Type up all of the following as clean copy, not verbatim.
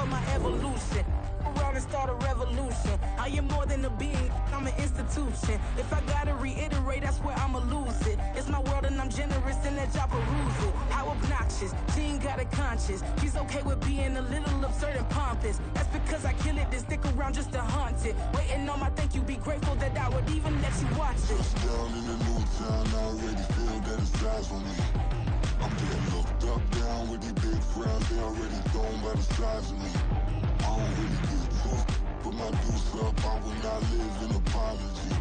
of my evolution. Around and start a revolution. I am more than a being, I'm an institution. If I gotta reiterate, that's where I'ma lose it. It's my world and I'm generous and that y'all peruse it. How obnoxious, she ain't got a conscience. She's okay with being a little absurd and pompous. That's because I kill it, then stick around just to haunt it. Waiting on my thank you, be grateful that I would even let you watch it. Down in the new town, I already feel that it's eyes on me. I'm getting looked up, down with these big frowns, they already thrown by the size of me. I don't really get tough, put my deuce up, I will not live in apology.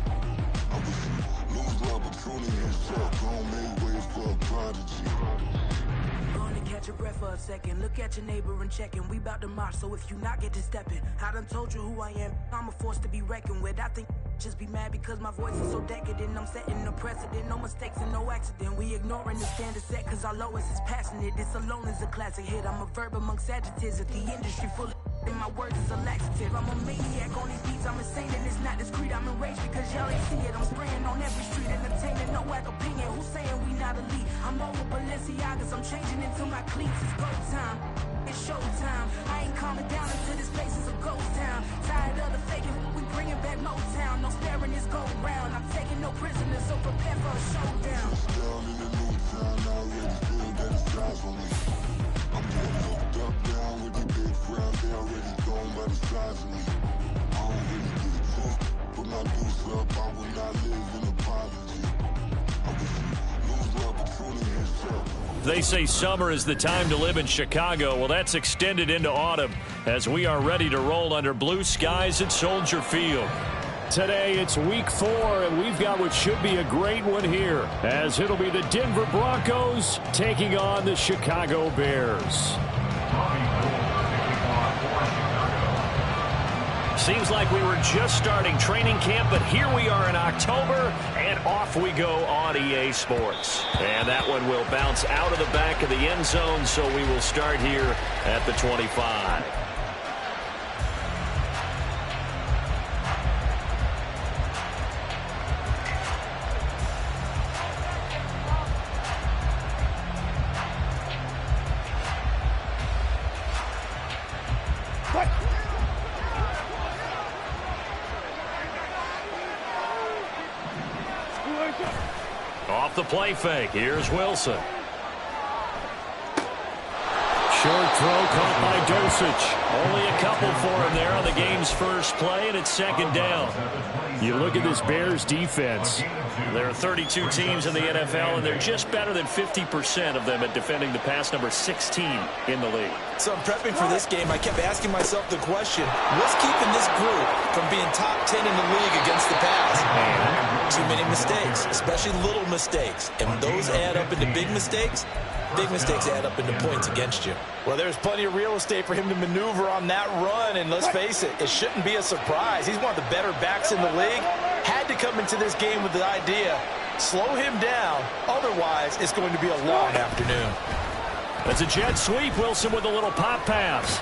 I wish you lose the opportunity and shut, gon' make way for a prodigy. Gonna catch your breath for a second, look at your neighbor and checkin'. We bout to march, so if you not get to steppin', I done told you who I am, I'm a force to be reckoned with. I think just be mad because my voice is so decadent. I'm setting a precedent, no mistakes and no accident. We ignoring the standard set cause our lowest is passionate. This alone is a classic hit, I'm a verb amongst adjectives. If the industry full of and my words is a laxative. I'm a maniac on these beats, I'm insane and it's not discreet. I'm enraged because y'all ain't see it. I'm spraying on every street, entertaining, no whack opinion. Who's saying we not elite? I'm over Balenciagas, I'm changing into my cleats. It's go time, it's showtime. I ain't calming down until this place is a ghost town. Tired of the faking, we bringing back Motown. No staring this go round. I'm taking no prisoners, so prepare for a showdown. Down in the new town, I already feel that it's eyes on me. I'm getting looked up, down with these big frowns, they already thrown by the size of me. I don't really get tough, put my deuce up, I will not live in apology. I wish you lose the opportunity and shut. They say summer is the time to live in Chicago. Well, that's extended into autumn as we are ready to roll under blue skies at Soldier Field. Today, it's week 4, and we've got what should be a great one here, as it'll be the Denver Broncos taking on the Chicago Bears. Seems like we were just starting training camp, but here we are in October, and off we go on EA Sports. And that one will bounce out of the back of the end zone, so we will start here at the 25. Off the play fake. Here's Wilson. Short throw caught by Dosich. Only a couple for him there on the game's first play, and it's second down. You look at this Bears defense. There are 32 teams in the NFL, and they're just better than 50% of them at defending the pass, number 16 in the league. So I'm prepping for this game. I kept asking myself the question, what's keeping this group from being top 10 in the league against the pass? Too many mistakes, especially little mistakes. And when those add up into big mistakes add up into points against you. Well, there's plenty of real estate for him to maneuver on that run, and let's face it, it shouldn't be a surprise. He's one of the better backs in the league. Had to come into this game with the idea, slow him down, otherwise it's going to be a long afternoon. That's a jet sweep. Wilson with a little pop pass.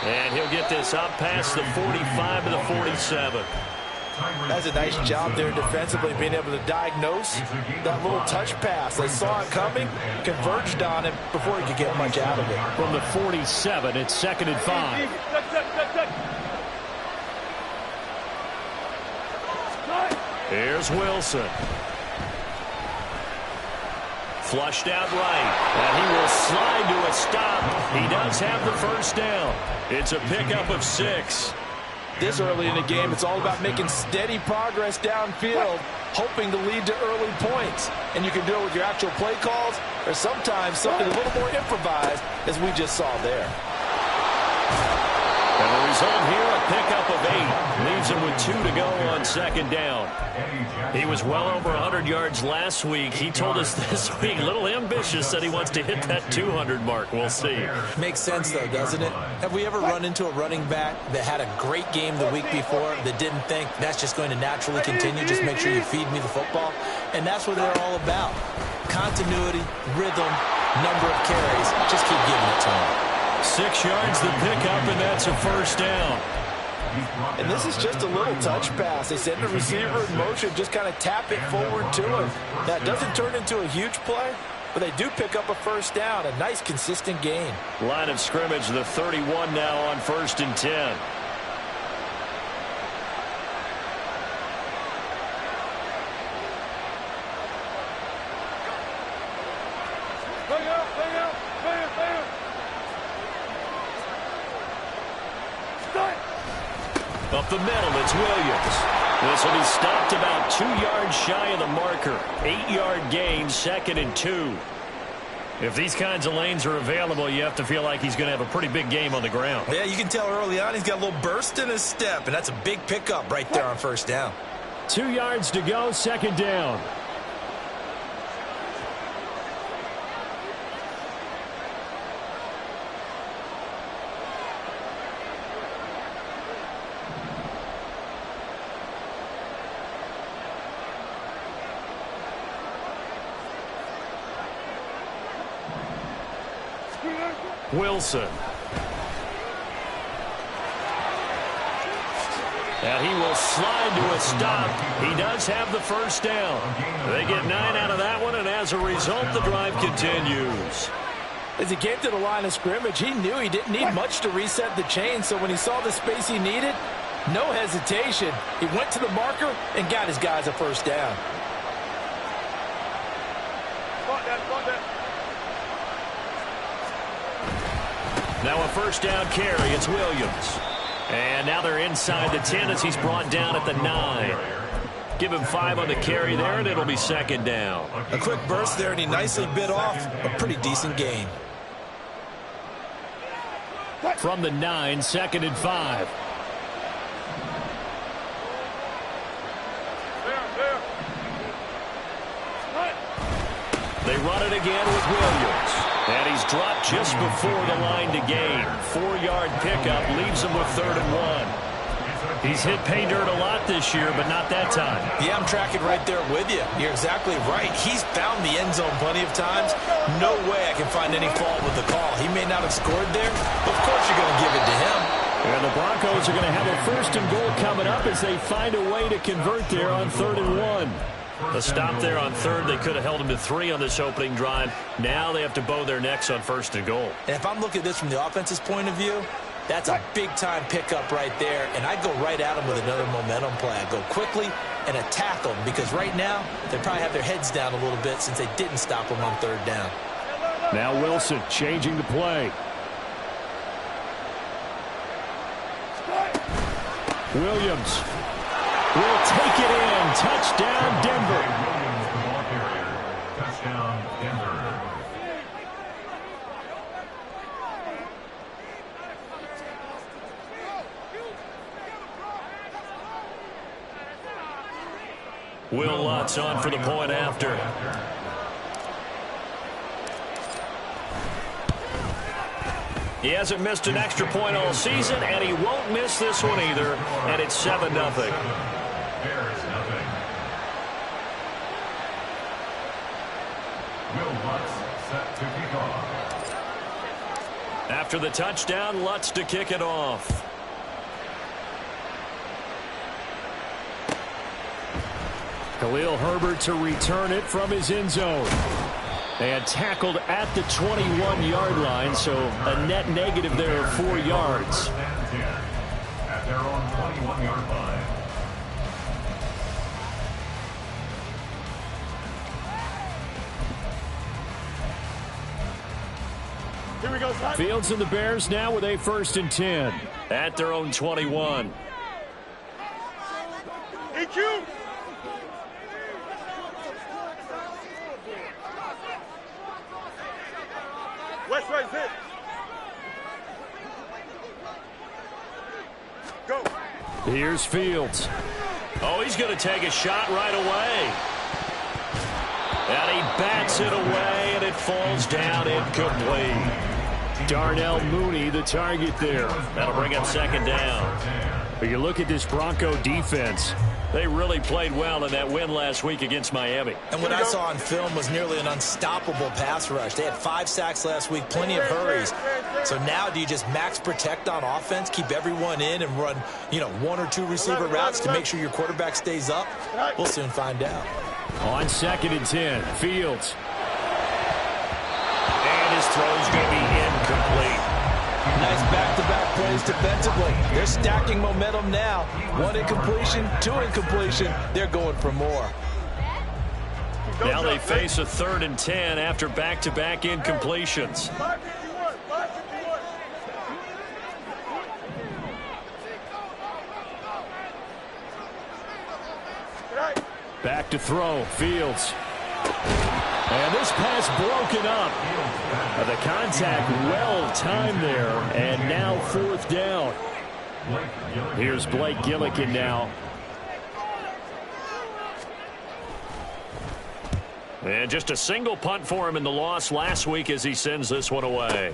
And he'll get this up past the 45 to the 47. That's a nice job there defensively, being able to diagnose that little touch pass. They saw it coming, converged on him before he could get much out of it. From the 47, it's 2nd and 5. Here's Wilson. Flushed out right, and he will slide to a stop. He does have the first down. It's a pickup of 6. This early in the game, it's all about making steady progress downfield, hoping to lead to early points. And you can do it with your actual play calls, or sometimes something a little more improvised, as we just saw there. And the result here, a pickup of 8. Leaves him with 2 to go on 2nd down. He was well over 100 yards last week. He told us this week, a little ambitious, that he wants to hit that 200 mark. We'll see. Makes sense, though, doesn't it? Have we ever run into a running back that had a great game the week before that didn't think that's just going to naturally continue? Just make sure you feed me the football. And that's what they're all about. Continuity, rhythm, number of carries. Just keep giving it to him. 6 yards the pickup, and that's a first down. And this is just a little touch pass. They send the receiver in motion, just kind of tap it forward to him. That doesn't turn into a huge play, but they do pick up a first down. A nice, consistent gain. Line of scrimmage, the 31 now on 1st and 10. Up the middle, it's Williams. This will be stopped about 2 yards shy of the marker. 8-yard gain, 2nd and 2. If these kinds of lanes are available, you have to feel like he's going to have a pretty big game on the ground. Yeah, you can tell early on he's got a little burst in his step, and that's a big pickup right there on first down. 2 yards to go, 2nd down. Wilson. And he will slide to a stop. He does have the first down. They get 9 out of that one, and as a result, the drive continues. As he came to the line of scrimmage, he knew he didn't need much to reset the chain, so when he saw the space he needed, no hesitation. He went to the marker and got his guys a first down. Now a first down carry. It's Williams. And now they're inside the 10 as he's brought down at the 9. Give him 5 on the carry there, and it'll be 2nd down. A quick burst there, and he nicely bit off a pretty decent gain. From the 9, 2nd and 5. They run it again with Williams. And he's dropped just before the line to gain. 4-yard pickup leaves him with 3rd and 1. He's hit pay dirt a lot this year, but not that time. Yeah, I'm tracking right there with you. You're exactly right. He's found the end zone plenty of times. No way I can find any fault with the call. He may not have scored there. Of course you're going to give it to him. And the Broncos are going to have a 1st and goal coming up as they find a way to convert there on 3rd and 1. A stop there on 3rd. They could have held him to 3 on this opening drive. Now they have to bow their necks on 1st and goal. And if I'm looking at this from the offense's point of view, that's a big-time pickup right there. And I'd go right at him with another momentum play. I'd go quickly and attack them because right now they probably have their heads down a little bit since they didn't stop him on 3rd down. Now Wilson changing the play. Williams will take it in. Touchdown, Denver. Touchdown, Denver. Will Lutz on for the point after. He hasn't missed an extra point all season, and he won't miss this one either, and it's 7-0. Bears nothing. Will Lutz set to kick off. After the touchdown, Lutz to kick it off. Khalil Herbert to return it from his end zone. And tackled at the 21-yard line, so a net negative there of 4 yards. At their own 21-yard line. Here we go, son. Fields and the Bears now with a 1st and 10 at their own 21. EQ. West right hit. Go. Here's Fields. Oh, he's going to take a shot right away. And he bats it away, and it falls down incomplete. Darnell Mooney, the target there. That'll bring up 2nd down. But you look at this Bronco defense. They really played well in that win last week against Miami. And what I saw on film was nearly an unstoppable pass rush. They had 5 sacks last week, plenty of hurries. So now do you just max protect on offense, keep everyone in, and run, 1 or 2 receiver routes to make sure your quarterback stays up? We'll soon find out. On 2nd and 10, Fields. is going to be incomplete. Nice back-to-back plays defensively. They're stacking momentum now. 1 incompletion, 2 incompletion. They're going for more. Now they face a 3rd and 10 after back-to-back incompletions. Back to throw, Fields. And this pass broken up. The contact well timed there, and now 4th down. Here's Blake Gillikin now. And just a single punt for him in the loss last week as he sends this one away.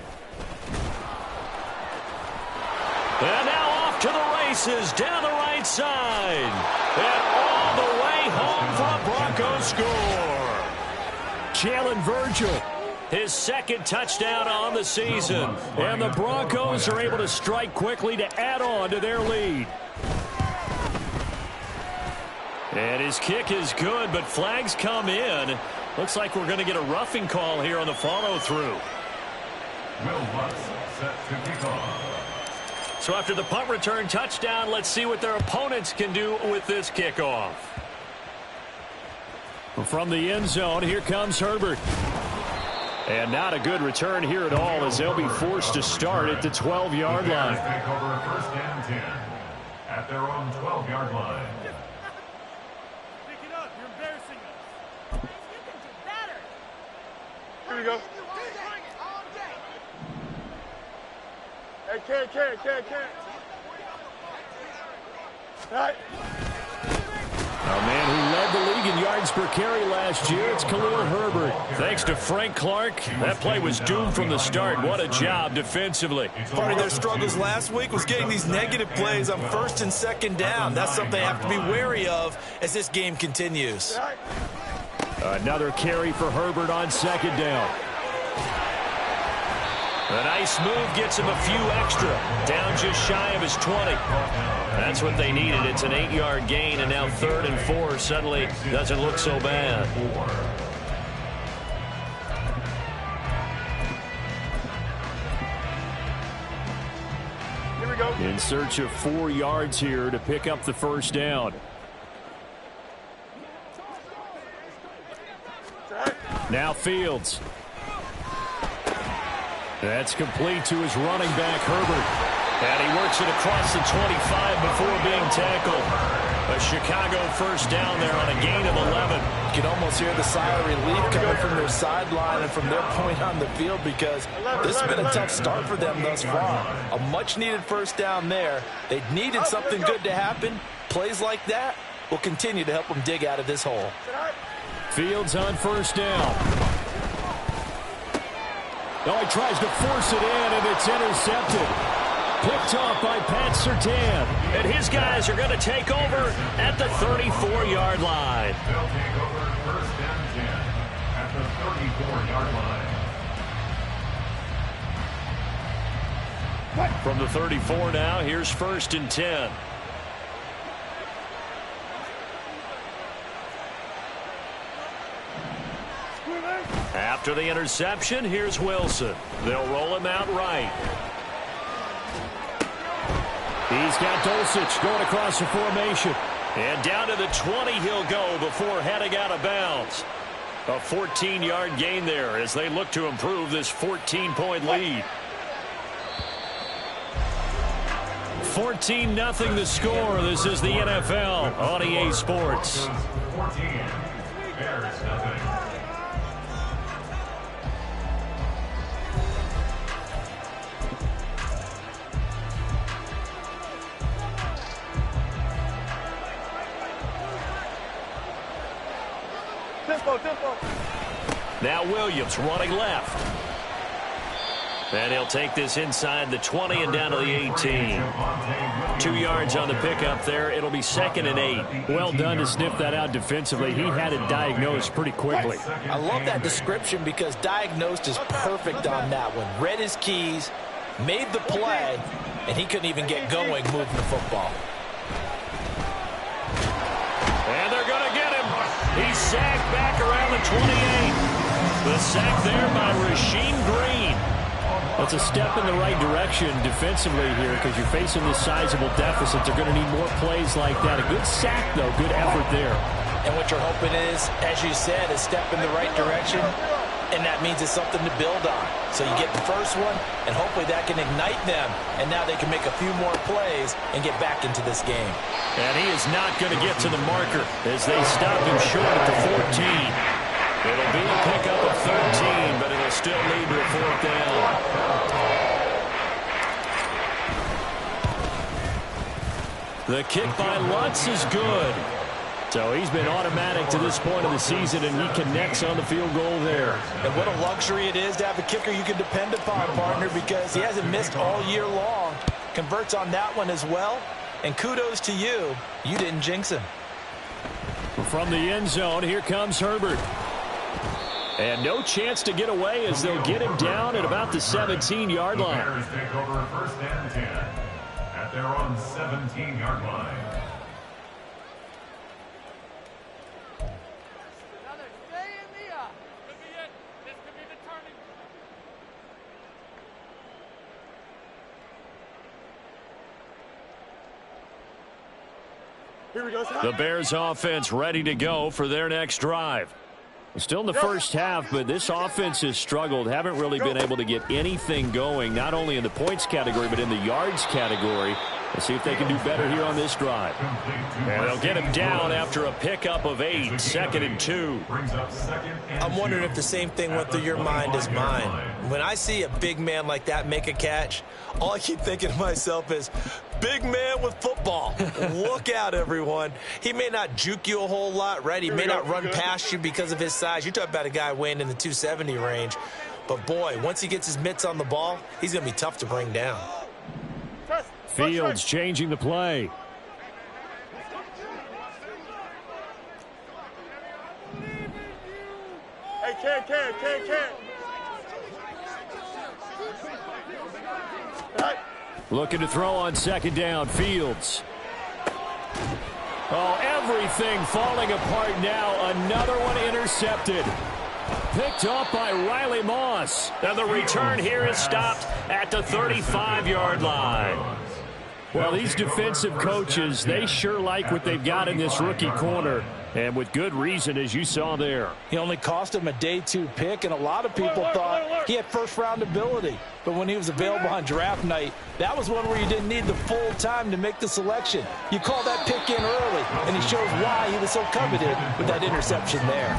And now off to the races down the right side. And all the way home for a Broncos score. Jalen Virgil, his 2nd touchdown on the season. And the Broncos are able to strike quickly to add on to their lead. And his kick is good, but flags come in. Looks like we're going to get a roughing call here on the follow-through. So after the punt return touchdown, let's see what their opponents can do with this kickoff. From the end zone, here comes Herbert. And not a good return here at all as they'll be forced to start at the 12-yard line. Take over 1st and 10 at their own 12-yard line. Pick it up. You're embarrassing us. You can do better. Here we go. Hey, can. All right. A man who led the league in yards per carry last year, it's Khalil Herbert. Thanks to Frank Clark, that play was doomed from the start. What a job defensively. Part of their struggles last week was getting these negative plays on 1st and 2nd down. That's something they have to be wary of as this game continues. Another carry for Herbert on 2nd down. A nice move gets him a few extra. Down just shy of his 20. That's what they needed. It's an 8-yard gain, and now 3rd and 4 suddenly doesn't look so bad. Here we go. In search of 4 yards here to pick up the 1st down. Now Fields. That's complete to his running back, Herbert. And he works it across the 25 before being tackled. A Chicago 1st down there on a gain of 11. You can almost hear the sigh of relief coming from their sideline and from their point on the field because this has been a tough start for them thus far. A much-needed 1st down there. They needed something good to happen. Plays like that will continue to help them dig out of this hole. Fields on 1st down. Oh, he tries to force it in, and it's intercepted. Picked off by Pat Surtain. And his guys are going to take over at the 34-yard line. They'll take over 1st and 10 at the 34-yard line. From the 34 now, here's 1st and 10. After the interception, here's Wilson. They'll roll him out right. He's got Dulcich going across the formation. And down to the 20 he'll go before heading out of bounds. A 14-yard gain there as they look to improve this 14-point lead. 14-0 the score. This is the NFL on EA Sports. 14, Bears nothing. Tempo. Now Williams running left. And he'll take this inside the 20 and down to the 18. 2 yards on the pickup there. It'll be 2nd and 8. Well done to sniff that out defensively. He had it diagnosed pretty quickly. I love that description because diagnosed is perfect on that one. Read his keys, made the play, and he couldn't even get going moving the football. And they're going to get him. He's sacked back around the 28. The sack there by Rasheem Green. That's a step in the right direction defensively here because you're facing this sizable deficit. They're going to need more plays like that. A good sack, though. Good effort there. And what you're hoping is, as you said, a step in the right direction, and that means it's something to build on. So you get the first one, and hopefully that can ignite them, and now they can make a few more plays and get back into this game. And he is not going to get to the marker as they stop him short at the 14. It'll be a pickup of 13, but it'll still lead to a 4th down. The kick by Lutz is good. So he's been automatic to this point of the season, and he connects on the field goal there. And what a luxury it is to have a kicker you can depend upon, partner, because he hasn't missed all year long. Converts on that one as well. And kudos to you. You didn't jinx him. From the end zone, here comes Herbert. And no chance to get away as they'll get him down at about the 17-yard line. The Bears take over 1st and 10 at their own 17-yard line. Here we go. The Bears offense ready to go for their next drive. Still in the first half, but this offense has struggled. Haven't really been able to get anything going, not only in the points category, but in the yards category. Let's see if they can do better here on this drive. And they'll get him down after a pickup of 8, 2nd and 2. I'm wondering if the same thing went through your mind as mine. When I see a big man like that make a catch, all I keep thinking to myself is, big man with football. Look out, everyone. He may not juke you a whole lot, right? He may not run past you because of his size. You're talking about a guy weighing in the 270 range. But, boy, once he gets his mitts on the ball, he's going to be tough to bring down. Fields changing the play. Hey, can. Looking to throw on 2nd down. Fields. Oh, everything falling apart now. Another one intercepted. Picked up by Riley Moss. And the return here is stopped at the 35-yard line. Well, these defensive coaches, they sure like what they've got in this rookie corner. And with good reason, as you saw there. He only cost him a day 2 pick, and a lot of people thought he had first-round ability. But when he was available on draft night, that was one where you didn't need the full time to make the selection. You call that pick in early, and he shows why he was so coveted with that interception there.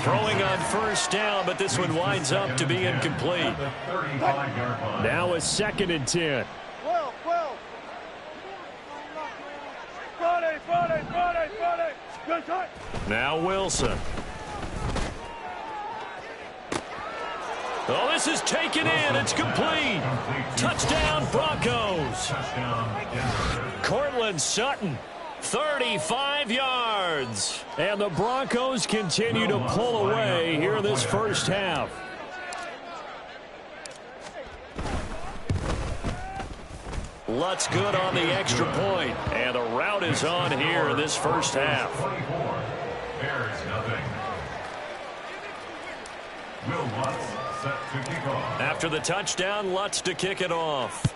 Throwing on 1st down, but this one winds up to be incomplete. Now a 2nd and 10. Now Wilson. Oh, this is taken in. It's complete. Touchdown, Broncos. Cortland Sutton, 35 yards. And the Broncos continue to pull away here in this first half. Lutz good on the extra point. And the route is on here in this first half. Bears nothing. Will Lutz set to kick off. After the touchdown, Lutz to kick it off.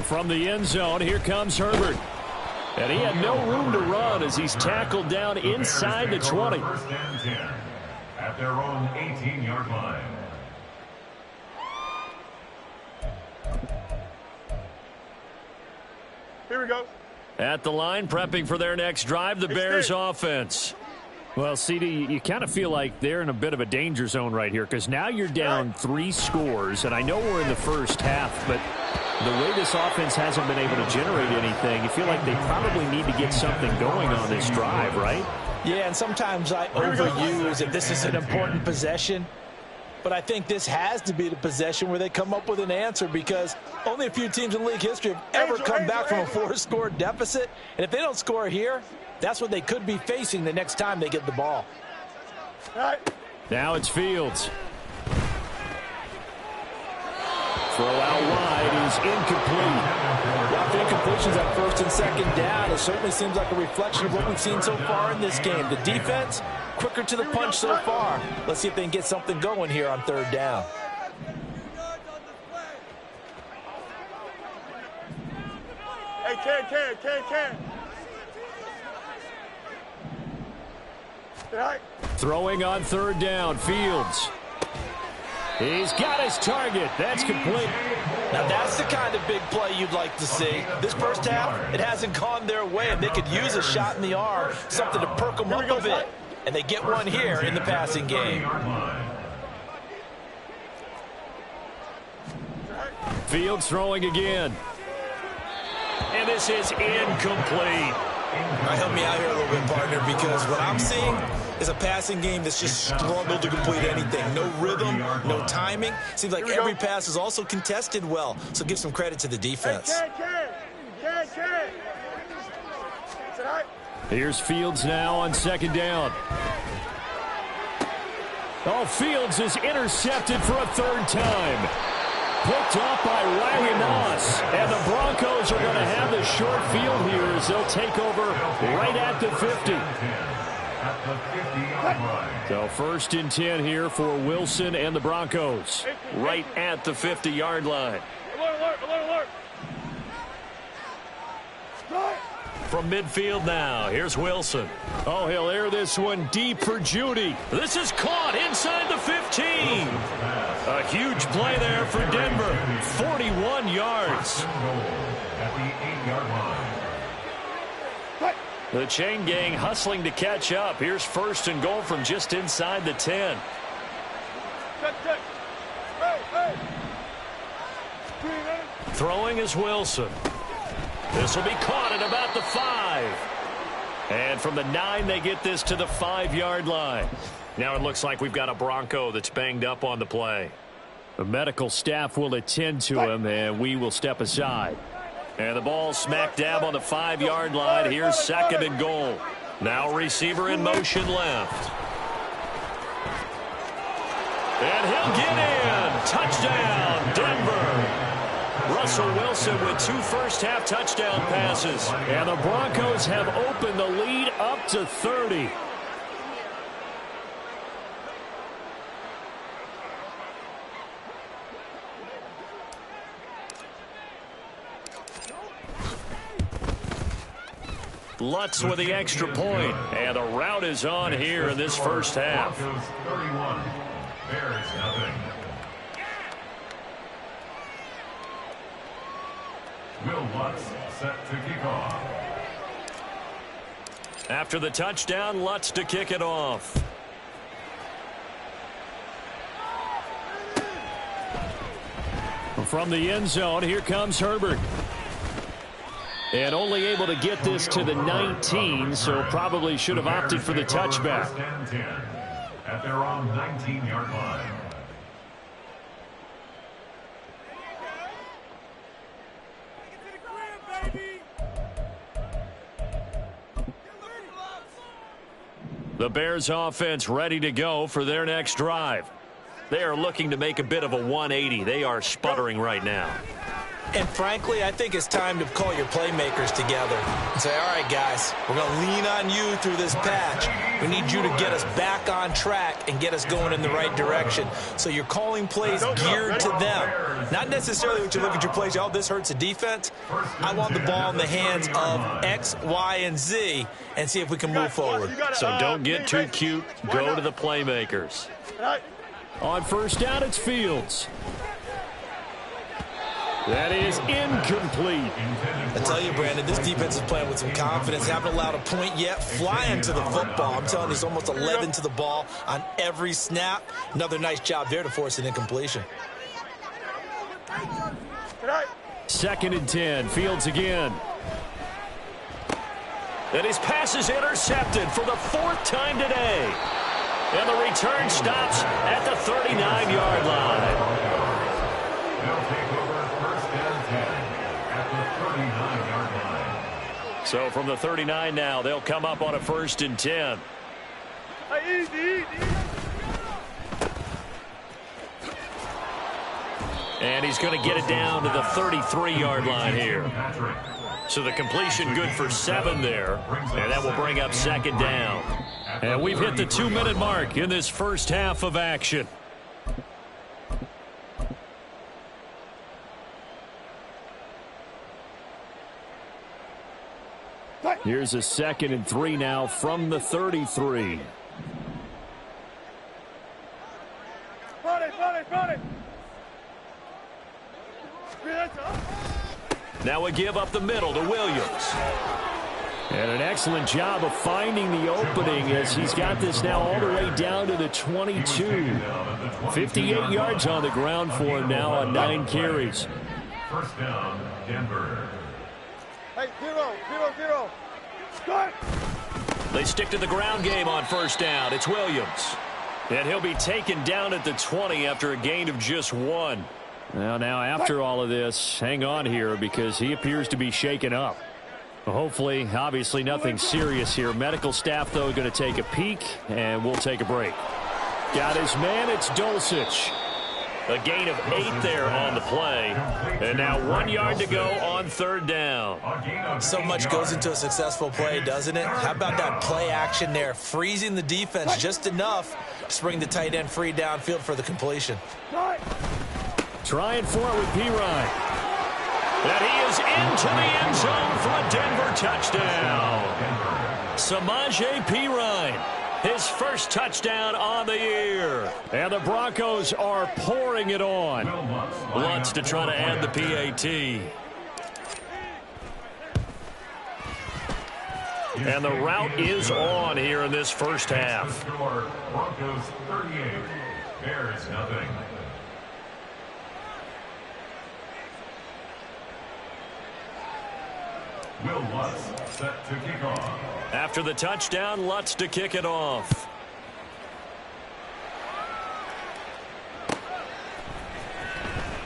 From the end zone, here comes Herbert. And he had no room to run as he's tackled down inside the 20. 1st and 10 at their own 18-yard line. Here we go. At the line, prepping for their next drive, the Bears offense. Well, CD, you kind of feel like they're in a bit of a danger zone right here because now you're down 3 scores, and I know we're in the first half, but the way this offense hasn't been able to generate anything, you feel like they probably need to get something going on this drive, right? Yeah, and sometimes I overuse if this is an important possession. But I think this has to be the possession where they come up with an answer because only a few teams in league history have ever come back from a 4-score deficit. And if they don't score here, that's what they could be facing the next time they get the ball. Now it's Fields. Throw out wide is incomplete. After incompletions at 1st and 2nd down, it certainly seems like a reflection of what we've seen so far in this game. The defense quicker to the punch so far. Let's see if they can get something going here on third down. Hey, Ken. Throwing on third down, Fields. He's got his target. That's complete. Now that's the kind of big play you'd like to see. This first half, it hasn't gone their way, and they could use a shot in the arm, something to perk them up a bit. And they get one here in the passing game. Fields throwing again. And this is incomplete. All right, help me out here a little bit, partner, because what I'm seeing is a passing game that's just struggled to complete anything. No rhythm, no timing. Seems like every pass is also contested well, so give some credit to the defense. Here's Fields now on second down. Oh, Fields is intercepted for a third time. Picked off by Riley Moss. And the Broncos are going to have the short field here as they'll take over right at the 50. So first and 10 here for Wilson and the Broncos. Right at the 50-yard line. Alert. From midfield now, here's Wilson. Oh, he'll air this one deep for Judy. This is caught inside the 15. A huge play there for Denver. 41 yards. The chain gang hustling to catch up. Here's first and goal from just inside the 10. Throwing is Wilson. This will be caught at about the 5. And from the 9, they get this to the 5-yard line. Now it looks like we've got a Bronco that's banged up on the play. The medical staff will attend to him, and we will step aside. And the ball smack dab on the 5-yard line. Here's second and goal. Now receiver in motion left. And he'll get in. Touchdown, Denver. Russell Wilson with 2 first-half touchdown passes. And the Broncos have opened the lead up to 30. Lutz with the extra point. And the route is on here in this first half. 31. Bears nothing. Will Lutz set to kick off. After the touchdown, Lutz to kick it off. From the end zone, here comes Herbert. And only able to get this to the 19, so probably should have opted for the touchback. First and 10 at their own 19-yard line. The Bears offense ready to go for their next drive. They are looking to make a bit of a 180. They are sputtering right now. And frankly, I think it's time to call your playmakers together and say, all right, guys, we're going to lean on you through this patch. We need you to get us back on track and get us going in the right direction. So you're calling plays geared to them. Not necessarily when you look at your plays, oh, this hurts the defense. I want the ball in the hands of X, Y, and Z and see if we can move forward. So don't get too cute. Go to the playmakers. On first down, it's Fields. That is incomplete. I tell you, Brandon, this defense is playing with some confidence. Haven't allowed a point yet. Flying to the football. I'm telling you, it's almost 11 to the ball on every snap. Another nice job there to force an incompletion. Second and 10. Fields again. And his pass is intercepted for the 4th time today. And the return stops at the 39-yard line. They'll take over first and 10 at the 39-yard line. So from the 39 now, they'll come up on a first and 10. And he's going to get it down to the 33-yard line here. So the completion good for 7 there. And that will bring up second down. And we've hit the 2-minute mark in this first half of action. Here's a 2nd and 3 now from the 33. Now a give up the middle to Williams. And an excellent job of finding the opening as he's got this now all the way down to the 22. 58 yards on the ground for him now on 9 carries. First down, Denver. Hey, 0-0-0. Start. They stick to the ground game on first down. It's Williams. And he'll be taken down at the 20 after a gain of just 1. Now after all of this, hang on here because he appears to be shaken up. Hopefully, obviously nothing serious here. Medical staff, though, going to take a peek, and we'll take a break. Got his man, it's Dulcich. A gain of 8 there on the play. And now 1 yard to go on third down. So much goes into a successful play, doesn't it? How about that play action there? Freezing the defense just enough to bring the tight end free downfield for the completion. Trying for it with Pirine. And he is into the end zone for a Denver touchdown. Samaje Pirine, his first touchdown on the year. And the Broncos are pouring it on. Lutz to try to add the PAT. And the route is on here in this first half. Broncos 38, Bears nothing. Will Lutz set to kick off. After the touchdown, Lutz to kick it off.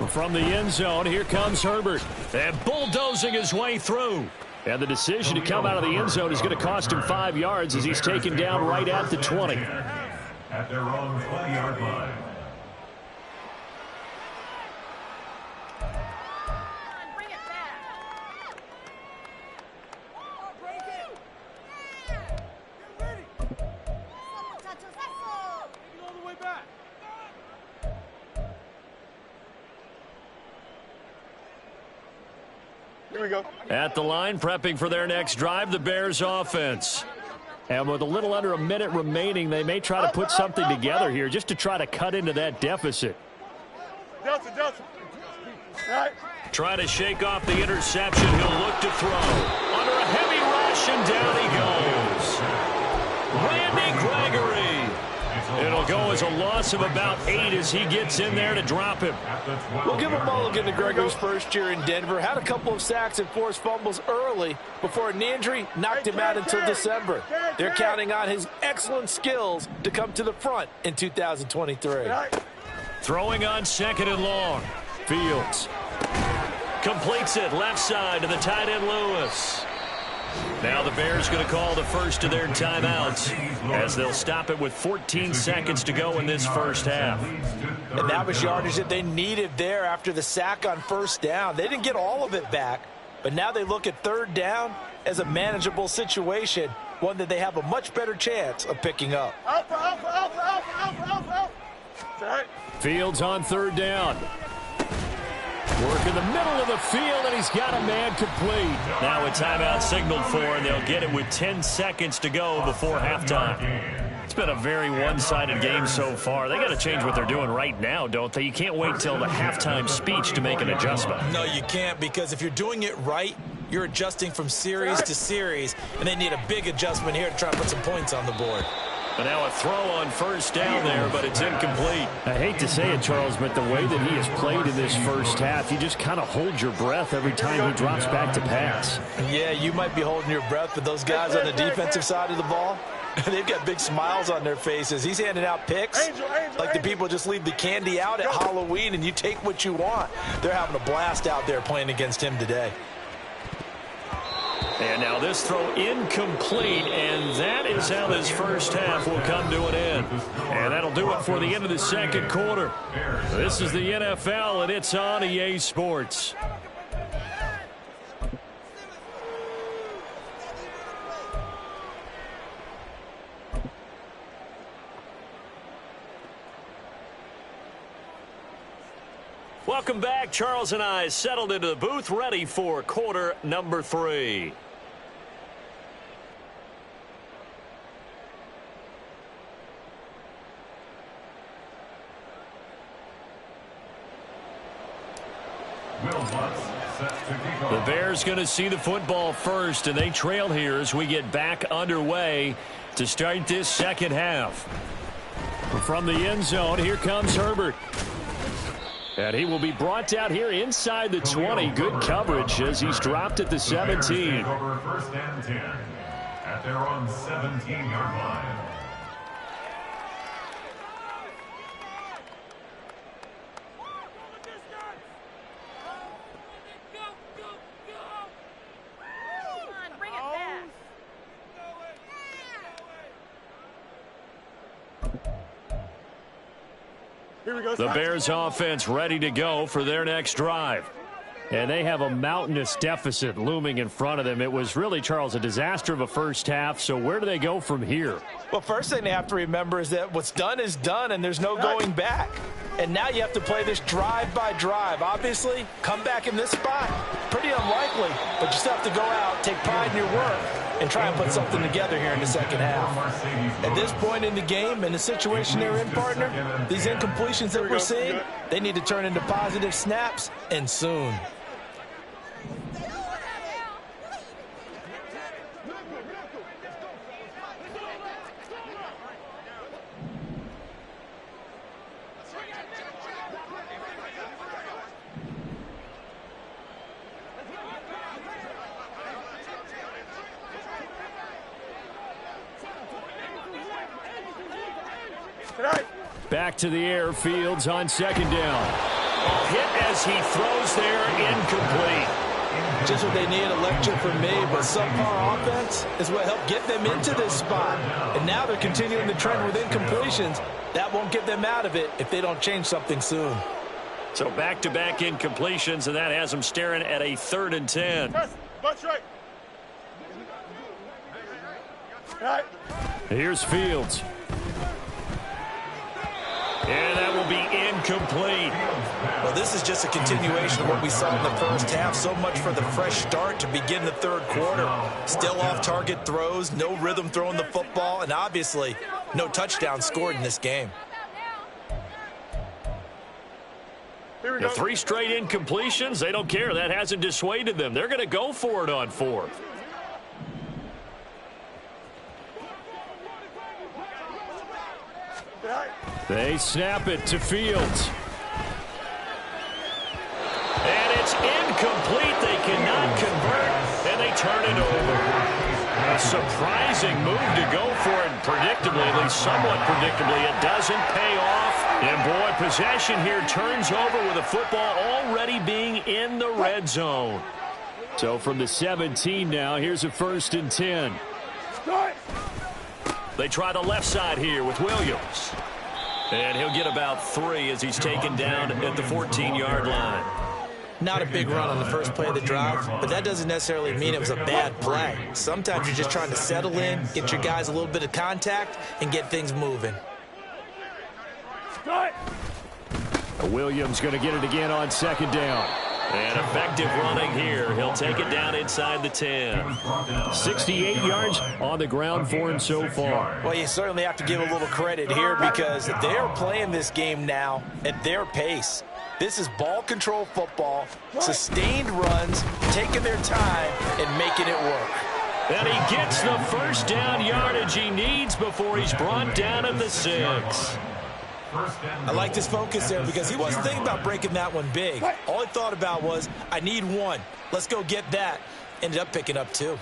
From the end zone, here comes Herbert. And bulldozing his way through. And the decision to come out of the end zone is going to cost him 5 yards as he's taken down right at the 20. At their own 20-yard line. Here we go. At the line, prepping for their next drive, the Bears offense. And with a little under a minute remaining, they may try to put something together here just to try to cut into that deficit. Delta. Right. Try to shake off the interception. He'll look to throw. Under a heavy rush, and down he goes. Randy Gregory. It'll go as a loss of about 8 as he gets in there to drop him. We'll give a mulligan to Gregory's first year in Denver. Had a couple of sacks and forced fumbles early before a knee injury knocked him out until December. They're counting on his excellent skills to come to the front in 2023. Throwing on 2nd and long. Fields completes it left side to the tight end Lewis. Now the Bears going to call the first of their timeouts as they'll stop it with 14 seconds to go in this first half. And that was yardage that they needed there after the sack on first down. They didn't get all of it back, but now they look at third down as a manageable situation, one that they have a much better chance of picking up. Fields on third down. Work in the middle of the field, and he's got a man complete. Now a timeout signaled for, and they'll get it with 10 seconds to go before halftime. It's been a very one-sided game so far. They got to change what they're doing right now, don't they? You can't wait till the halftime speech to make an adjustment. No, you can't, because if you're doing it right, you're adjusting from series to series, and they need a big adjustment here to try to put some points on the board. And now a throw on first down there, but it's incomplete. I hate to say it, Charles, but the way that he has played in this first half, you just kind of hold your breath every time he drops back to pass. Yeah, you might be holding your breath, but those guys on the defensive side of the ball, they've got big smiles on their faces. He's handing out picks like the people just leave the candy out at Halloween and you take what you want. They're having a blast out there playing against him today. And now this throw incomplete, and that is how this first half will come to an end. And that'll do it for the end of the second quarter. This is the NFL, and it's on EA Sports. Welcome back. Charles and I settled into the booth, ready for quarter number 3. The Bears going to see the football first, and they trail here as we get back underway to start this second half. From the end zone, here comes Herbert. And he will be brought down here inside the 20. Good coverage as he's dropped at the 17. Over first and 10 at their own 17-yard line. The Bears offense ready to go for their next drive. And they have a mountainous deficit looming in front of them. It was really, Charles, a disaster of a first half. So where do they go from here? Well, first thing they have to remember is that what's done is done, and there's no going back. And now you have to play this drive by drive. Obviously, come back in this spot, pretty unlikely, but you still have to go out, take pride in your work, and try and put something together here in the second half. At this point in the game, in the situation they're in, partner, these incompletions that we're seeing, they need to turn into positive snaps, and soon. Back to the air, Fields on second down. Hit as he throws there, incomplete. Just what they need, a lecture from me, but subpar offense is what helped get them into this spot. And now they're continuing the trend with incompletions. That won't get them out of it if they don't change something soon. So back-to-back incompletions, and that has them staring at a 3rd and 10. Here's Fields. And that will be incomplete. Well, this is just a continuation of what we saw in the first half. So much for the fresh start to begin the third quarter. Still off-target throws, no rhythm throwing the football, and obviously no touchdown scored in this game. The 3 straight incompletions, they don't care. That hasn't dissuaded them. They're going to go for it on 4th. They snap it to Fields. And it's incomplete. They cannot convert, and they turn it over. A surprising move to go for it, predictably, at least somewhat predictably. It doesn't pay off. And, boy, possession here turns over with the football already being in the red zone. So from the 17 now, here's a 1st and 10. They try the left side here with Williams. And he'll get about 3 as he's taken down at the 14-yard line. Not a big run on the first play of the drive, but that doesn't necessarily mean it was a bad play. Sometimes you're just trying to settle in, get your guys a little bit of contact, and get things moving. Williams going to get it again on 2nd down. And effective running here. He'll take it down inside the 10. 68 yards on the ground for him so far. Well, you certainly have to give a little credit here because they're playing this game now at their pace. This is ball control football, sustained runs, taking their time, and making it work. And he gets the first down yardage he needs before he's brought down at the 6. I like his focus there because he wasn't thinking about breaking that one big. All he thought about was, I need 1. Let's go get that. Ended up picking up 2.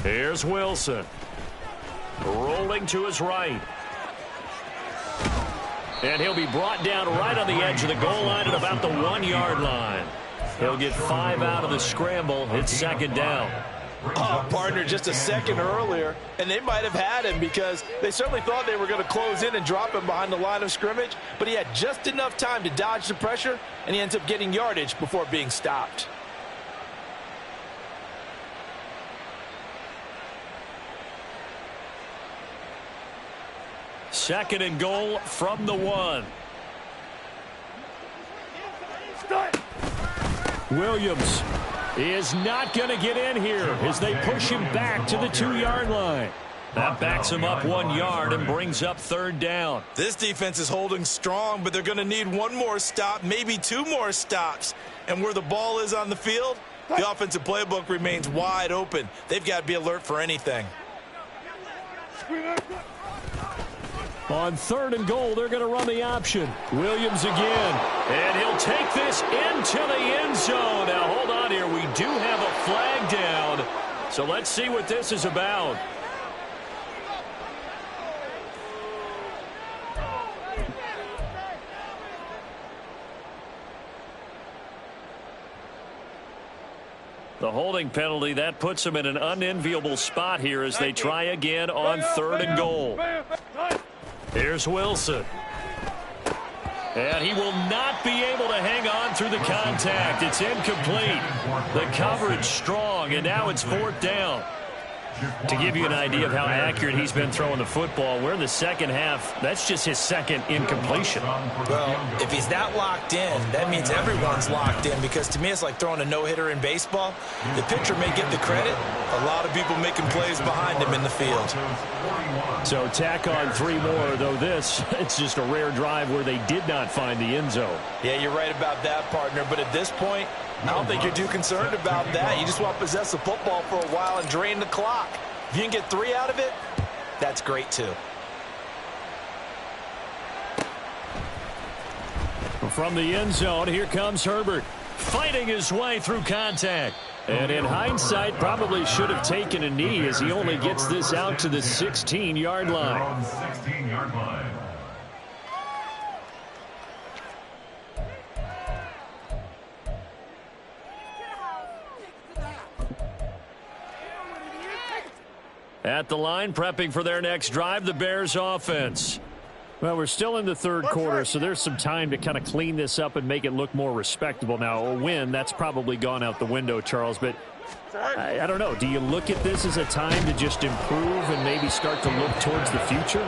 Here's Wilson. Rolling to his right. And he'll be brought down right on the edge of the goal line at about the 1-yard line. He'll get 5 out of the scramble. It's 2nd down. Oh, partner, just a second earlier, and they might have had him because they certainly thought they were going to close in and drop him behind the line of scrimmage, but he had just enough time to dodge the pressure, and he ends up getting yardage before being stopped. 2nd and goal from the 1. Williams is not going to get in here as they push him back to the 2-yard line. That backs him up 1 yard and brings up 3rd down. This defense is holding strong, but they're going to need one more stop, maybe 2 more stops. And where the ball is on the field, the offensive playbook remains wide open. They've got to be alert for anything. On 3rd and goal, they're going to run the option. Williams again. And he'll take this into the end zone. Now, hold on here. We do have a flag down. So let's see what this is about. The holding penalty, that puts them in an unenviable spot here as they try again on 3rd and goal. Here's Wilson. And he will not be able to hang on through the contact. It's incomplete. The coverage strong, and now it's 4th down. To give you an idea of how accurate he's been throwing the football, we're in the 2nd half. That's just his 2nd incompletion. Well, if he's that locked in, that means everyone's locked in, because to me it's like throwing a no-hitter in baseball. The pitcher may get the credit. A lot of people making plays behind him in the field. So tack on 3 more, though this, it's just a rare drive where they did not find the end zone. Yeah, you're right about that, partner. But at this point, I don't think you're too concerned about that. You just want to possess the football for a while and drain the clock. If you can get 3 out of it, that's great too. From the end zone, here comes Herbert, fighting his way through contact. And in hindsight, probably should have taken a knee as he only gets this out to the 16-yard line. 16-yard line. At the line, prepping for their next drive, the Bears offense. Well, we're still in the 3rd quarter, so there's some time to kind of clean this up and make it look more respectable. Now, a win, that's probably gone out the window, Charles, but I don't know. Do you look at this as a time to just improve and maybe start to look towards the future?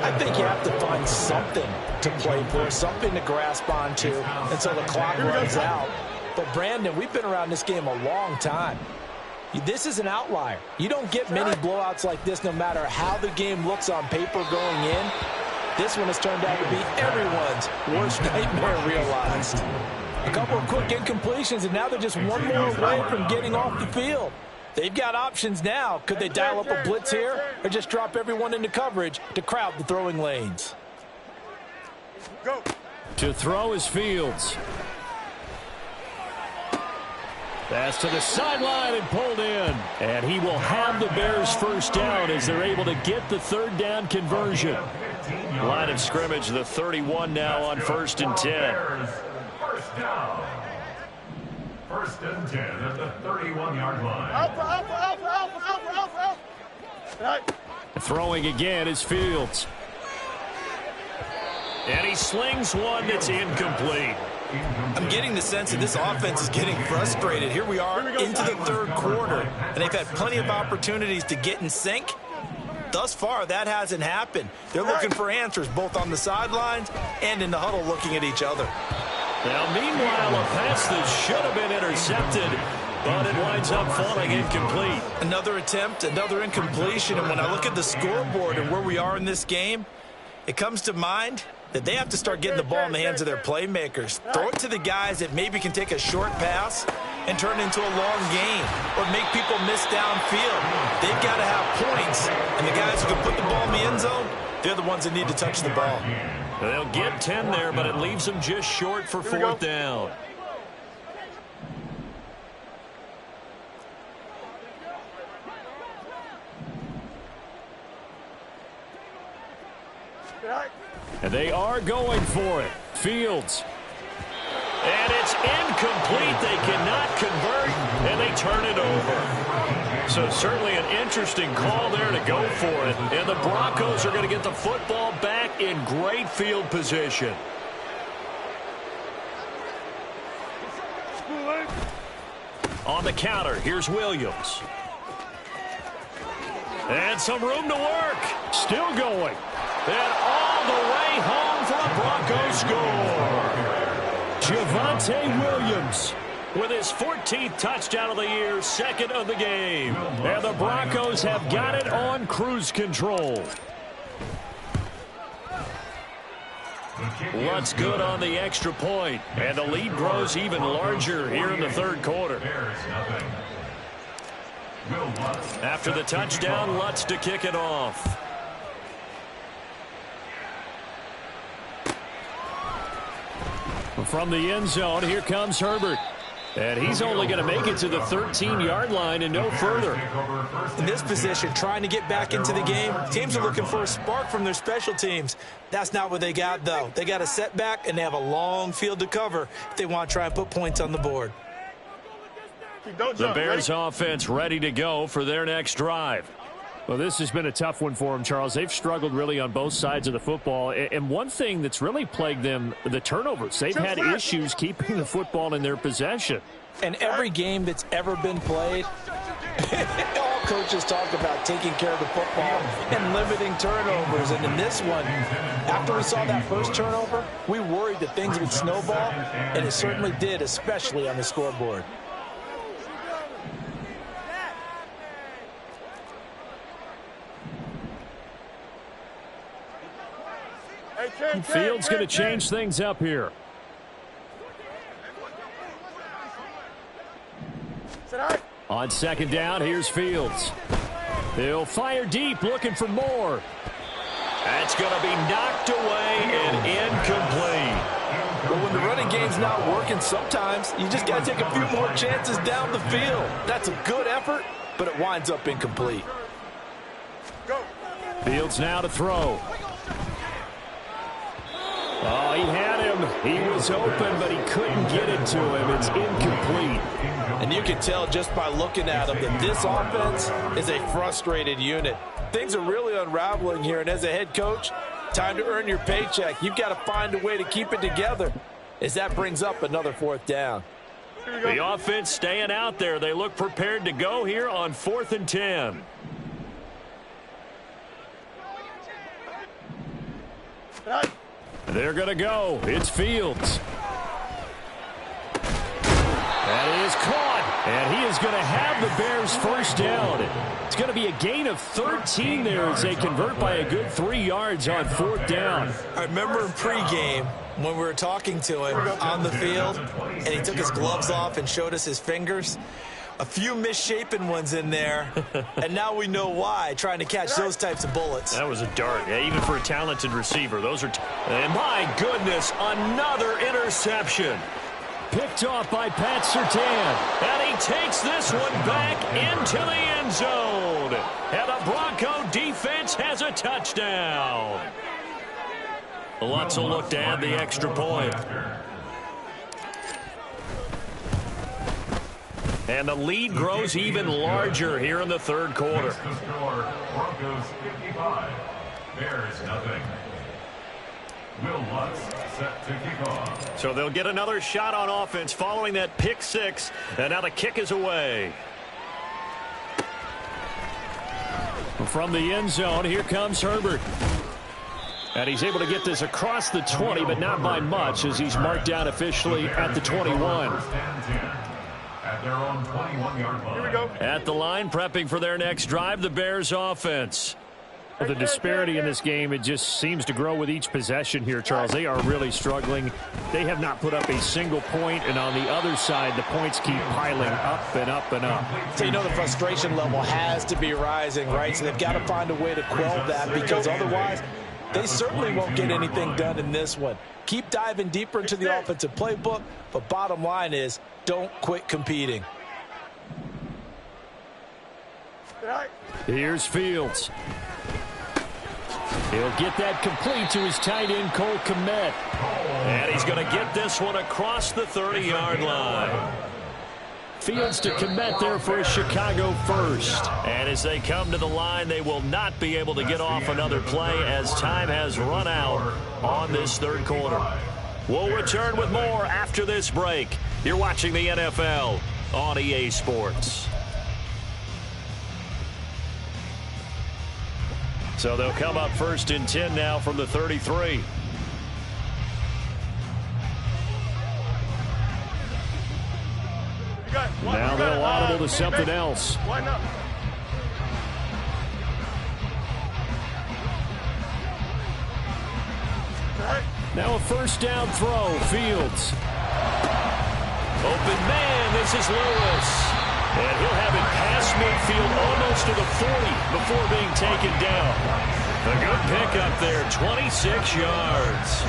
I think you have to find something to play for, something to grasp onto until the clock runs out. But, Brandon, we've been around this game a long time. This is an outlier. You don't get many blowouts like this no matter how the game looks on paper going in. This one has turned out to be everyone's worst nightmare realized. A couple of quick incompletions, and now they're just 1 more away from getting off the field. They've got options now. Could they dial up a blitz here or just drop everyone into coverage to crowd the throwing lanes? Go. To throw is Fields. Pass to the sideline and pulled in. And he will have the Bears first down as they're able to get the 3rd down conversion. Line of scrimmage, the 31 now on 1st and 10. First down. 1st and 10 at the 31-yard line. Alpha. Throwing again is Fields. And he slings one that's incomplete. I'm getting the sense that this offense is getting frustrated. Here we are into the 3rd quarter, and they've had plenty of opportunities to get in sync. Thus far, that hasn't happened. They're looking for answers both on the sidelines and in the huddle looking at each other. Now, meanwhile, a pass that should have been intercepted, but it winds up falling incomplete. Another attempt, another incompletion, and when I look at the scoreboard and where we are in this game, it comes to mind that they have to start getting the ball in the hands of their playmakers. Throw it to the guys that maybe can take a short pass and turn it into a long game or make people miss downfield. They've got to have points, and the guys who can put the ball in the end zone, they're the ones that need to touch the ball. They'll get 10 there, but it leaves them just short for 4th down. And they are going for it. Fields. And it's incomplete. They cannot convert, and they turn it over. So certainly an interesting call there to go for it. And the Broncos are going to get the football back in great field position. On the counter, here's Williams. And some room to work. Still going. And all the way home for a Broncos score. Javonte Williams with his 14th touchdown of the year, second of the game. And the Broncos have got it on cruise control. Lutz good on the extra point, and the lead grows even larger here in the third quarter. After the touchdown, Lutz to kick it off. From the end zone, here comes Herbert. And he's only going to make it to the 13-yard line and no further. In this position, trying to get back into the game, teams are looking for a spark from their special teams. That's not what they got, though. They got a setback, and they have a long field to cover if they want to try and put points on the board. The Bears offense ready to go for their next drive. Well, this has been a tough one for them, Charles. They've struggled really on both sides of the football. And one thing that's really plagued them, the turnovers. They've had issues keeping the football in their possession. And every game that's ever been played, all coaches talk about taking care of the football and limiting turnovers. And in this one, after we saw that first turnover, we worried that things would snowball, and it certainly did, especially on the scoreboard. Fields going to change things up here. On second down, here's Fields. He'll fire deep, looking for more. That's going to be knocked away and incomplete. Well, when the running game's not working, sometimes you just got to take a few more chances down the field. That's a good effort, but it winds up incomplete. Fields now to throw. Oh, he had him. He was open, but he couldn't get it to him. It's incomplete. And you can tell just by looking at him that this offense is a frustrated unit. Things are really unraveling here, and as a head coach, time to earn your paycheck. You've got to find a way to keep it together as that brings up another fourth down. The offense staying out there. They look prepared to go here on 4th and 10. They're going to go. It's Fields. That is caught. And he is going to have the Bears first down. It's going to be a gain of 13 there as they convert by a good 3 yards on 4th down. I remember in pregame when we were talking to him on the field, and he took his gloves off and showed us his fingers. A few misshapen ones in there, and now we know why, trying to catch those types of bullets. That was a dart, yeah, even for a talented receiver. Those are, and my goodness, another interception. Picked off by Pat Surtain. And he takes this one back into the end zone. And the Bronco defense has a touchdown. Lutz will look to add the extra point. And the lead grows even larger here in the third quarter. Broncos 55, Bears nothing. Will Lutz set to kick off. So they'll get another shot on offense following that pick six. And now the kick is away. From the end zone, here comes Herbert. And he's able to get this across the 20, but not by much as he's marked down officially at the 21. At their own 21-yard line. Here we go. At the line, prepping for their next drive, the Bears offense. The disparity in this game, it just seems to grow with each possession here, Charles. They are really struggling. They have not put up a single point, and on the other side, the points keep piling up and up and up. So you know the frustration level has to be rising, right? So they've got to find a way to quell that, because otherwise they certainly won't get anything done in this one. Keep diving deeper into the offensive playbook, but bottom line is don't quit competing. Here's Fields. He'll get that complete to his tight end, Cole Kmet. And he's going to get this one across the 30-yard line. Fields to Kmet there for a Chicago first. And as they come to the line, they will not be able to get off another play as time has run out on this third quarter. We'll return with more after this break. You're watching the NFL on EA Sports. So they'll come up 1st and 10 now from the 33. Now they'll audible to something else. Now a 1st down throw. Fields. Open man, this is Lewis. And he'll have it past midfield almost to the 40 before being taken down. A good pickup there, 26 yards.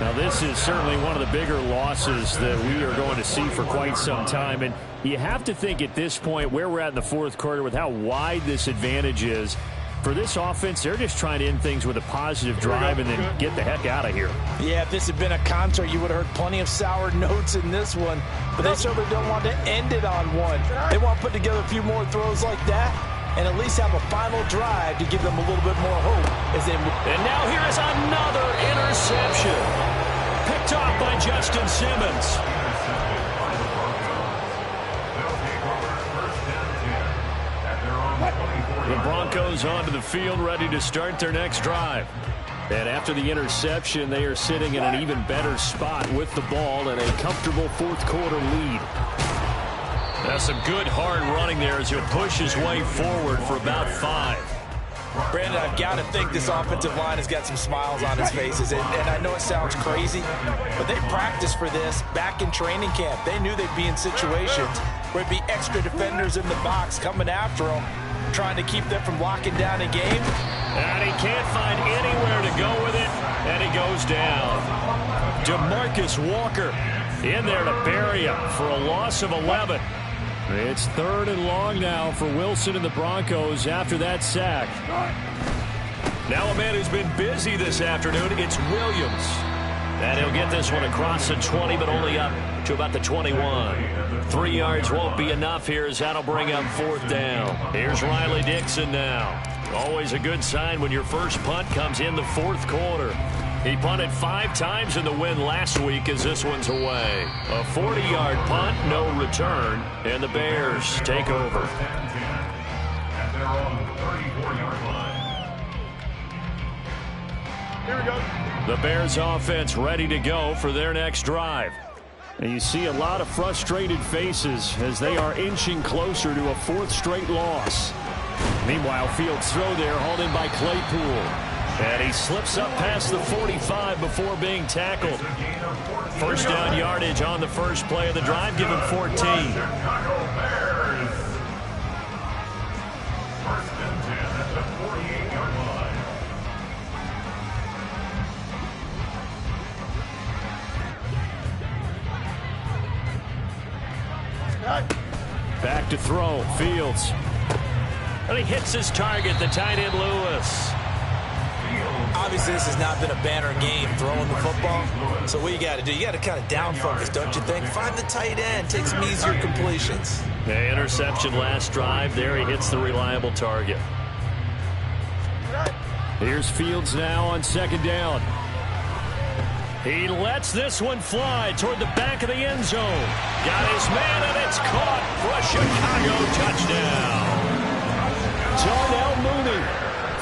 Now this is certainly one of the bigger losses that we are going to see for quite some time. And you have to think at this point where we're at in the 4th quarter with how wide this advantage is. For this offense, they're just trying to end things with a positive drive and then get the heck out of here. Yeah, if this had been a concert, you would have heard plenty of sour notes in this one. But they certainly don't want to end it on one. They want to put together a few more throws like that and at least have a final drive to give them a little bit more hope as they move. And now here is another interception. Picked off by Justin Simmons. The Broncos onto the field, ready to start their next drive. And after the interception, they are sitting in an even better spot with the ball and a comfortable 4th quarter lead. That's some good hard running there as he'll push his way forward for about 5. Brandon, I've got to think this offensive line has got some smiles on its faces. And I know it sounds crazy, but they practiced for this back in training camp. They knew they'd be in situations where it'd be extra defenders in the box coming after them, trying to keep them from locking down a game. And he can't find anywhere to go with it, and he goes down. DeMarcus Walker in there to bury him for a loss of 11. It's 3rd and long now for Wilson and the Broncos after that sack. Now a man who's been busy this afternoon, it's Williams. And he'll get this one across the 20, but only up to about the 21. 3 yards won't be enough here as that'll bring up 4th down. Here's Riley Dixon now. Always a good sign when your first punt comes in the 4th quarter. He punted 5 times in the win last week as this one's away. A 40-yard punt, no return, and the Bears take over. At their own 34-yard line. Here we go. The Bears offense ready to go for their next drive. And you see a lot of frustrated faces as they are inching closer to a 4th straight loss. Meanwhile, Fields' throw there hauled in by Claypool. And he slips up past the 45 before being tackled. 1st down yardage on the first play of the drive. Give him 14. Chicago Bears. 1st and 10 at the 48-yard line. Back to throw. Fields. And he hits his target, the tight end Lewis. Obviously, this has not been a banner game throwing the football. So what you got to do, you got to kind of down focus, don't you think? Find the tight end, take some easier completions. The interception last drive. There he hits the reliable target. Here's Fields now on 2nd down. He lets this one fly toward the back of the end zone. Got his man, and it's caught for a Chicago touchdown. Darnell Mooney.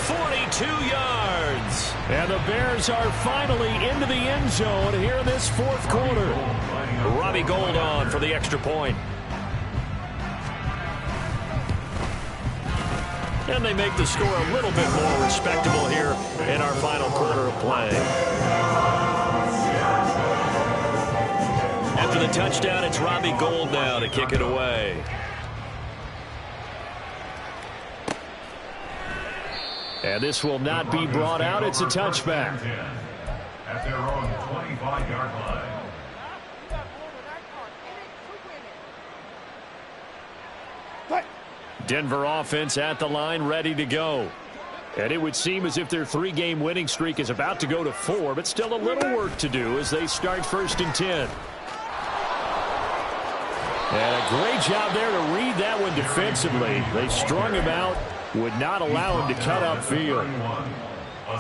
42 yards. And the Bears are finally into the end zone here in this 4th quarter. Robbie Gould on for the extra point. And they make the score a little bit more respectable here in our final quarter of play. After the touchdown, it's Robbie Gould now to kick it away. And this will not be brought out. It's a touchback. At their own 25-yard line. Denver offense at the line, ready to go. And it would seem as if their 3-game winning streak is about to go to 4, but still a little work to do as they start 1st and 10. And a great job there to read that one defensively. They strung him out, would not allow him to cut upfield.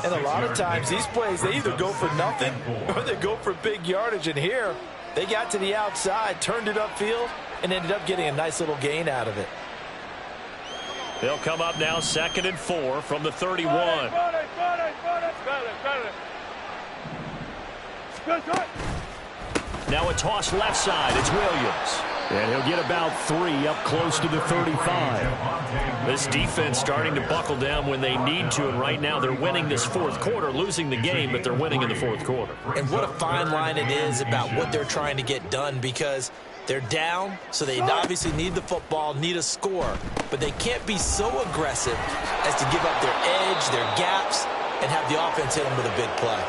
And a lot of times these plays, they either go for nothing or they go for big yardage. And here, they got to the outside, turned it upfield, and ended up getting a nice little gain out of it. They'll come up now 2nd and 4 from the 31. Now a toss left side. It's Williams. And he'll get about 3 up close to the 35. This defense starting to buckle down when they need to, and right now they're winning this fourth quarter, losing the game, but they're winning in the fourth quarter. And what a fine line it is about what they're trying to get done, because they're down, so they obviously need the football, need a score, but they can't be so aggressive as to give up their edge, their gaps, and have the offense hit them with a big play.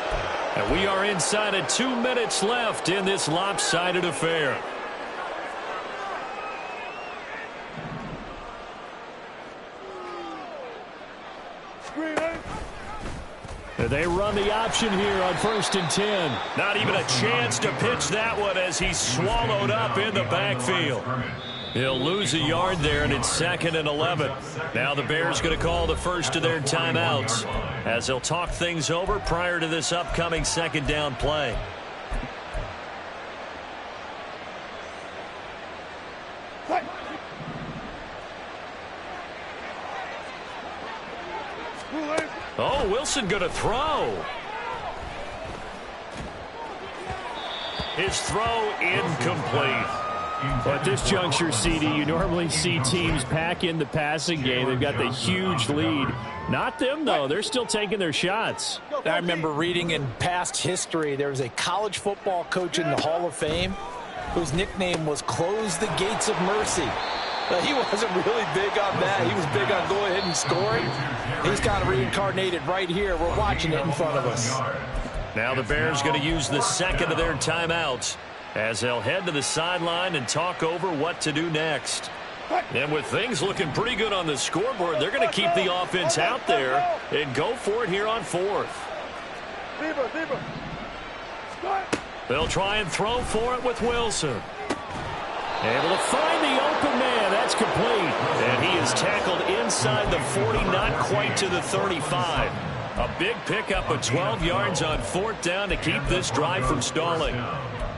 And we are inside of 2 minutes left in this lopsided affair. They run the option here on 1st and 10. Not even a chance to pitch that one as he's swallowed up in the backfield. He'll lose a yard there, and it's 2nd and 11. Now the Bears going to call the first of their timeouts as they'll talk things over prior to this upcoming 2nd down play. Oh, Wilson going to throw. His throw incomplete. At this juncture, CD, you normally see teams pack in the passing game. They've got the huge lead. Not them, though. They're still taking their shots. I remember reading in past history, there was a college football coach in the Hall of Fame whose nickname was Close the Gates of Mercy. But he wasn't really big on that. He was big on go ahead and scoring. He's kind of reincarnated right here. We're watching it in front of us. Now the Bears going to use the 2nd of their timeouts as they'll head to the sideline and talk over what to do next. And with things looking pretty good on the scoreboard, they're going to keep the offense out there and go for it here on 4th. They'll try and throw for it with Wilson. Able to find the open man. That's complete. And he is tackled inside the 40, not quite to the 35. A big pickup of 12 yards on 4th down to keep this drive from stalling.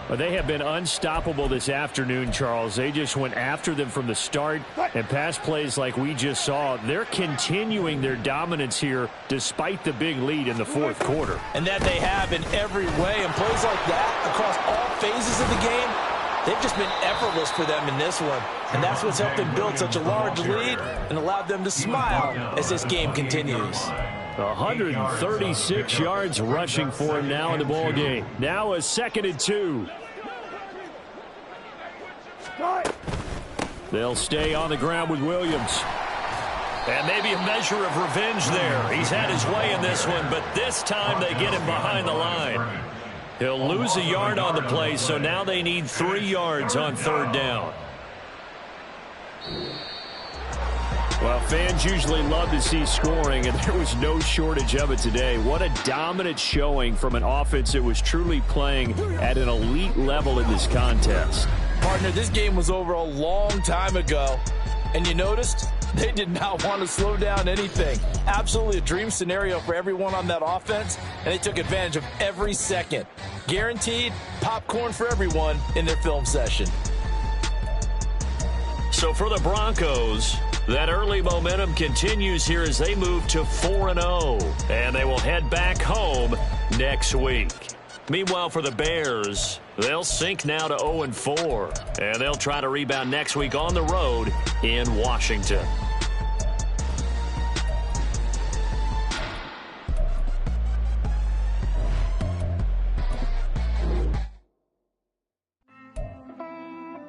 Well, they have been unstoppable this afternoon, Charles. They just went after them from the start, and pass plays like we just saw. They're continuing their dominance here despite the big lead in the 4th quarter. And that they have in every way. And plays like that across all phases of the game, they've just been effortless for them in this one. And that's what's helped them build such a large lead and allowed them to smile as this game continues. 136 yards rushing for him now in the ball game. Now a 2nd and 2. They'll stay on the ground with Williams. And maybe a measure of revenge there. He's had his way in this one, but this time they get him behind the line. He'll lose a yard on the play, so now they need 3 yards on 3rd down. Well, fans usually love to see scoring, and there was no shortage of it today. What a dominant showing from an offense that was truly playing at an elite level in this contest. Partner, this game was over a long time ago, and you noticed they did not want to slow down anything. Absolutely a dream scenario for everyone on that offense, and they took advantage of every second. Guaranteed popcorn for everyone in their film session. So for the Broncos, that early momentum continues here as they move to 4-0, and they will head back home next week. Meanwhile, for the Bears, they'll sink now to 0-4, and they'll try to rebound next week on the road in Washington.